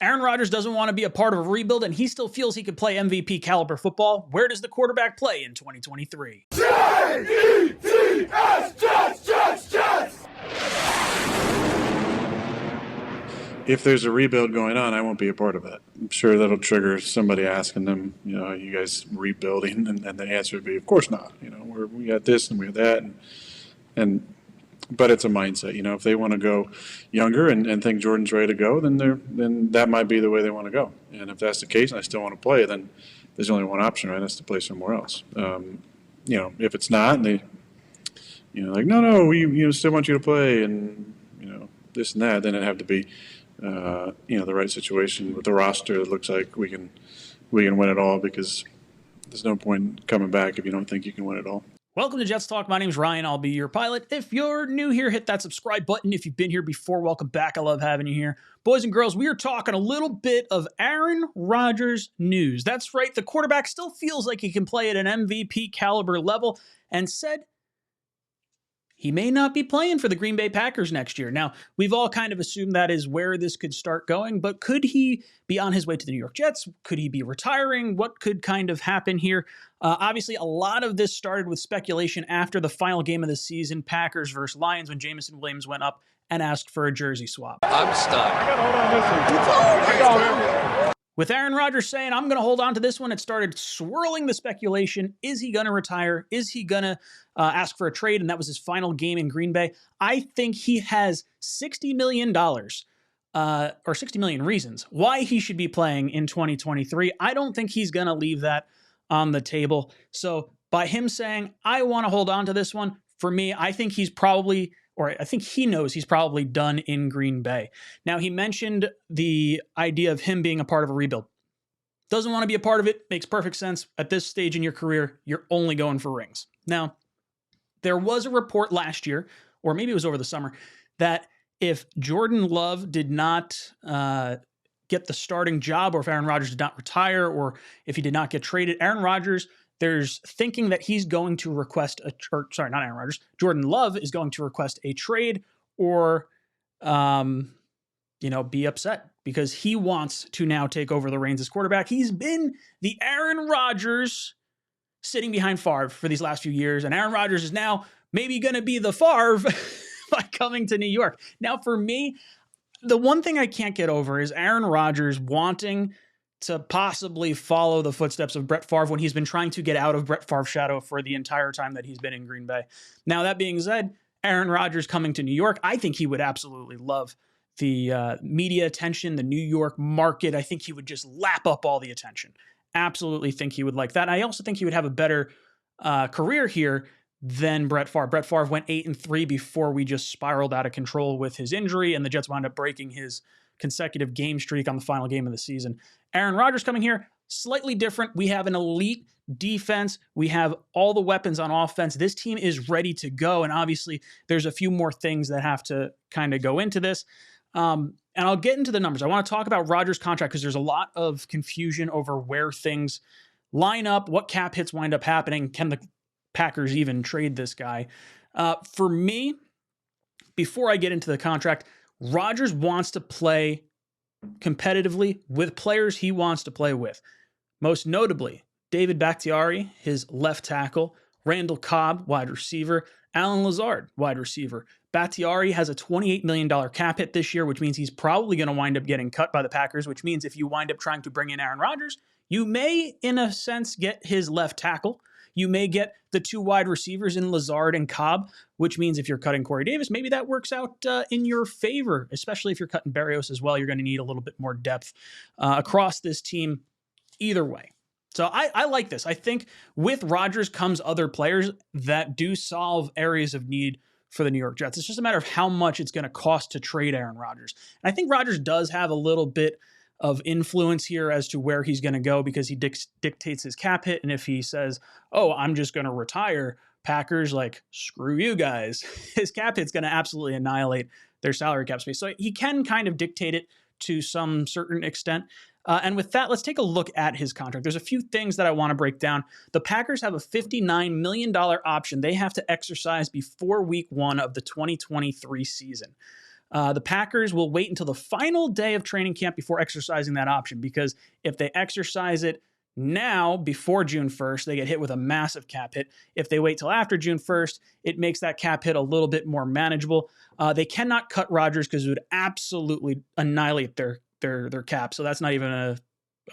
Aaron Rodgers doesn't want to be a part of a rebuild, and he still feels he could play MVP caliber football. Where does the quarterback play in 2023? Jets! If there's a rebuild going on, I won't be a part of it. I'm sure that'll trigger somebody asking them, are you guys rebuilding? And the answer would be, of course not. We got this and we got that, but it's a mindset. If they want to go younger and think Jordan's ready to go, then that might be the way they want to go. And if that's the case, and I still want to play, then there's only one option, right? That's to play somewhere else. If it's not, and they, no, we still want you to play, and this and that, then it'd have to be, the right situation with the roster that looks like we can win it all, because there's no point coming back if you don't think you can win it all. Welcome to Jets Talk. My name's Ryan. I'll be your pilot. If you're new here, hit that subscribe button. If you've been here before, welcome back. I love having you here. Boys and girls, we are talking a little bit of Aaron Rodgers news. That's right. The quarterback still feels like he can play at an MVP caliber level and said he may not be playing for the Green Bay Packers next year. Now, we've all kind of assumed that is where this could start going, but could he be on his way to the New York Jets? Could he be retiring? What could kind of happen here? Obviously, a lot of this started with speculation after the final game of the season, Packers versus Lions, when Jameson Williams went up and asked for a jersey swap. I'm stuck. I gotta hold on this one. With Aaron Rodgers saying, I'm going to hold on to this one, it started swirling the speculation. Is he going to retire? Is he going to ask for a trade? And that was his final game in Green Bay. I think he has $60 million or 60 million reasons why he should be playing in 2023. I don't think he's going to leave that on the table. So by him saying, I want to hold on to this one, for me, I think he's probably, or I think he knows he's probably done in Green Bay. Now, he mentioned the idea of him being a part of a rebuild. Doesn't want to be a part of it. Makes perfect sense. At this stage in your career, you're only going for rings. Now, there was a report last year, or maybe it was over the summer, that if Jordan Love did not get the starting job, or if Aaron Rodgers did not retire, or if he did not get traded, Aaron Rodgers, there's thinking that he's going to request not Aaron Rodgers, Jordan Love is going to request a trade or, be upset because he wants to now take over the reins as quarterback. He's been the Aaron Rodgers sitting behind Favre for these last few years, and Aaron Rodgers is now maybe going to be the Favre by coming to New York. Now, for me, the one thing I can't get over is Aaron Rodgers wanting to possibly follow the footsteps of Brett Favre when he's been trying to get out of Brett Favre's shadow for the entire time that he's been in Green Bay. Now, that being said, Aaron Rodgers coming to New York, I think he would absolutely love the media attention, the New York market. I think he would just lap up all the attention. Absolutely think he would like that. I also think he would have a better career here than Brett Favre. Brett Favre went 8-3 before we just spiraled out of control with his injury, and the Jets wound up breaking his consecutive game streak on the final game of the season. Aaron Rodgers coming here, slightly different. We have an elite defense. We have all the weapons on offense. This team is ready to go, and obviously there's a few more things that have to kind of go into this. And I'll get into the numbers. I want to talk about Rodgers' contract because there's a lot of confusion over where things line up, what cap hits wind up happening. Can the Packers even trade this guy? For me, before I get into the contract, Rodgers wants to play competitively with players he wants to play with. Most notably, David Bakhtiari, his left tackle, Randall Cobb, wide receiver, Allen Lazard, wide receiver. Bakhtiari has a $28 million cap hit this year, which means he's probably going to wind up getting cut by the Packers, which means if you wind up trying to bring in Aaron Rodgers, you may, in a sense, get his left tackle. You may get the two wide receivers in Lazard and Cobb, which means if you're cutting Corey Davis, maybe that works out in your favor, especially if you're cutting Berrios as well. You're going to need a little bit more depth across this team either way. So I like this. I think with Rodgers comes other players that do solve areas of need for the New York Jets. It's just a matter of how much it's going to cost to trade Aaron Rodgers. And I think Rodgers does have a little bit of influence here as to where he's going to go because he dictates his cap hit. And if he says, oh, I'm just going to retire, Packers, like, screw you guys. His cap hit's going to absolutely annihilate their salary cap space. So he can kind of dictate it to some certain extent. And with that, let's take a look at his contract. There's a few things that I want to break down. The Packers have a $59 million option they have to exercise before week 1 of the 2023 season. The Packers will wait until the final day of training camp before exercising that option, because if they exercise it now before June 1st, they get hit with a massive cap hit. If they wait till after June 1st, it makes that cap hit a little bit more manageable. They cannot cut Rodgers because it would absolutely annihilate their cap. So that's not even a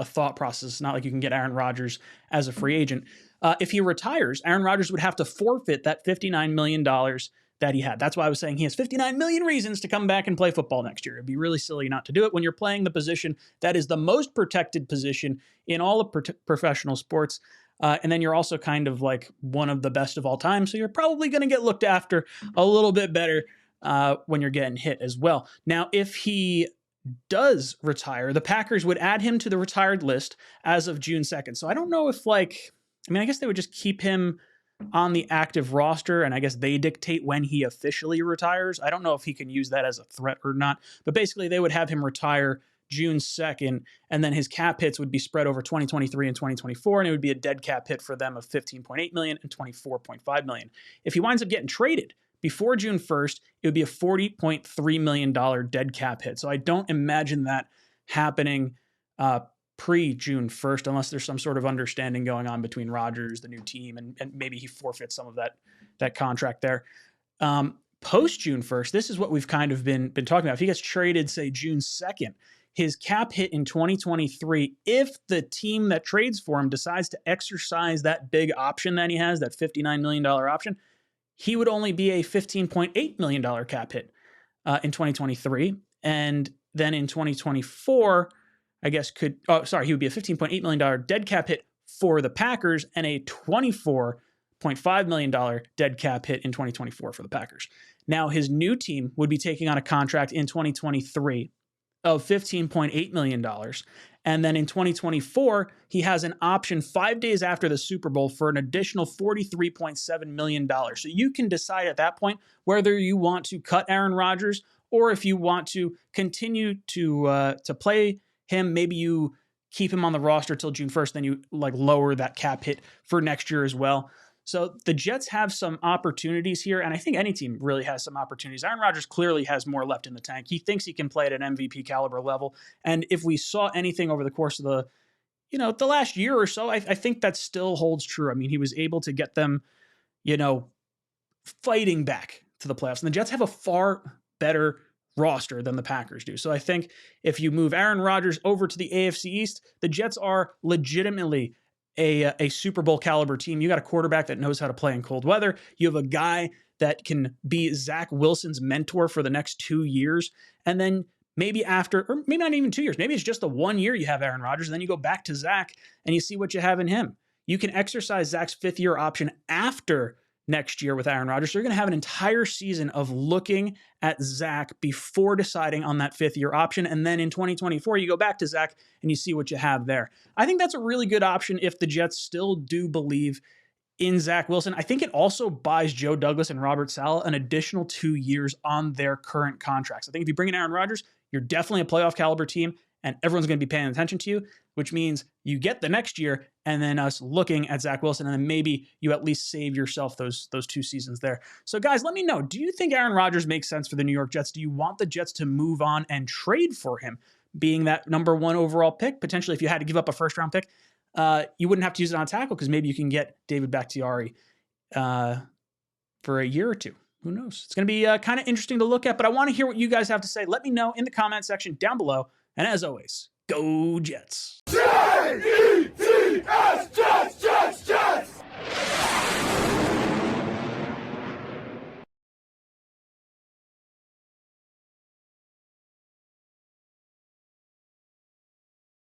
thought process. It's not like you can get Aaron Rodgers as a free agent. If he retires, Aaron Rodgers would have to forfeit that $59 million that he had. That's why I was saying he has 59 million reasons to come back and play football next year. It'd be really silly not to do it when you're playing the position that is the most protected position in all of professional sports. And then you're also kind of like one of the best of all time. So you're probably going to get looked after a little bit better when you're getting hit as well. Now, if he does retire, the Packers would add him to the retired list as of June 2nd. So I don't know if I guess they would just keep him on the active roster, and I guess they dictate when he officially retires. I don't know if he can use that as a threat or not, but basically they would have him retire June 2nd, and then his cap hits would be spread over 2023 and 2024, and it would be a dead cap hit for them of $15.8 million and $24.5 million. If he winds up getting traded before June 1st, it would be a $40.3 million dead cap hit. So I don't imagine that happening pre-June 1st, unless there's some sort of understanding going on between Rodgers, the new team, and maybe he forfeits some of that contract there. Post-June 1st, this is what we've kind of been talking about. If he gets traded, say, June 2nd, his cap hit in 2023, if the team that trades for him decides to exercise that big option that he has, that $59 million option, he would only be a $15.8 million cap hit in 2023. And then in 2024, I guess he would be a $15.8 million dead cap hit for the Packers and a $24.5 million dead cap hit in 2024 for the Packers. Now, his new team would be taking on a contract in 2023 of $15.8 million. And then in 2024, he has an option 5 days after the Super Bowl for an additional $43.7 million. So you can decide at that point whether you want to cut Aaron Rodgers or if you want to continue to play him. Maybe you keep him on the roster till June 1st, then you lower that cap hit for next year as well. So the Jets have some opportunities here, and I think any team really has some opportunities. Aaron Rodgers clearly has more left in the tank. He thinks he can play at an MVP caliber level, and if we saw anything over the course of the last year or so, I think that still holds true. I mean, he was able to get them, fighting back to the playoffs, and the Jets have a far better roster than the Packers do. So I think if you move Aaron Rodgers over to the AFC East, the Jets are legitimately a Super Bowl caliber team. You got a quarterback that knows how to play in cold weather. You have a guy that can be Zach Wilson's mentor for the next 2 years. And then maybe after, or maybe not even 2 years, maybe it's just the 1 year you have Aaron Rodgers, and then you go back to Zach and you see what you have in him. You can exercise Zach's fifth-year option after next year with Aaron Rodgers. So you're going to have an entire season of looking at Zach before deciding on that fifth-year option. And then in 2024, you go back to Zach and you see what you have there. I think that's a really good option if the Jets still do believe in Zach Wilson. I think it also buys Joe Douglas and Robert Saleh an additional 2 years on their current contracts. I think if you bring in Aaron Rodgers, you're definitely a playoff caliber team, and everyone's going to be paying attention to you, which means you get the next year and then us looking at Zach Wilson, and then maybe you at least save yourself those 2 seasons there. So guys, let me know, do you think Aaron Rodgers makes sense for the New York Jets? Do you want the Jets to move on and trade for him, being that number 1 overall pick? Potentially, if you had to give up a first-round pick, you wouldn't have to use it on tackle because maybe you can get David Bakhtiari for a year or 2. Who knows? It's going to be kind of interesting to look at, but I want to hear what you guys have to say. Let me know in the comment section down below. And as always, go Jets. Jets!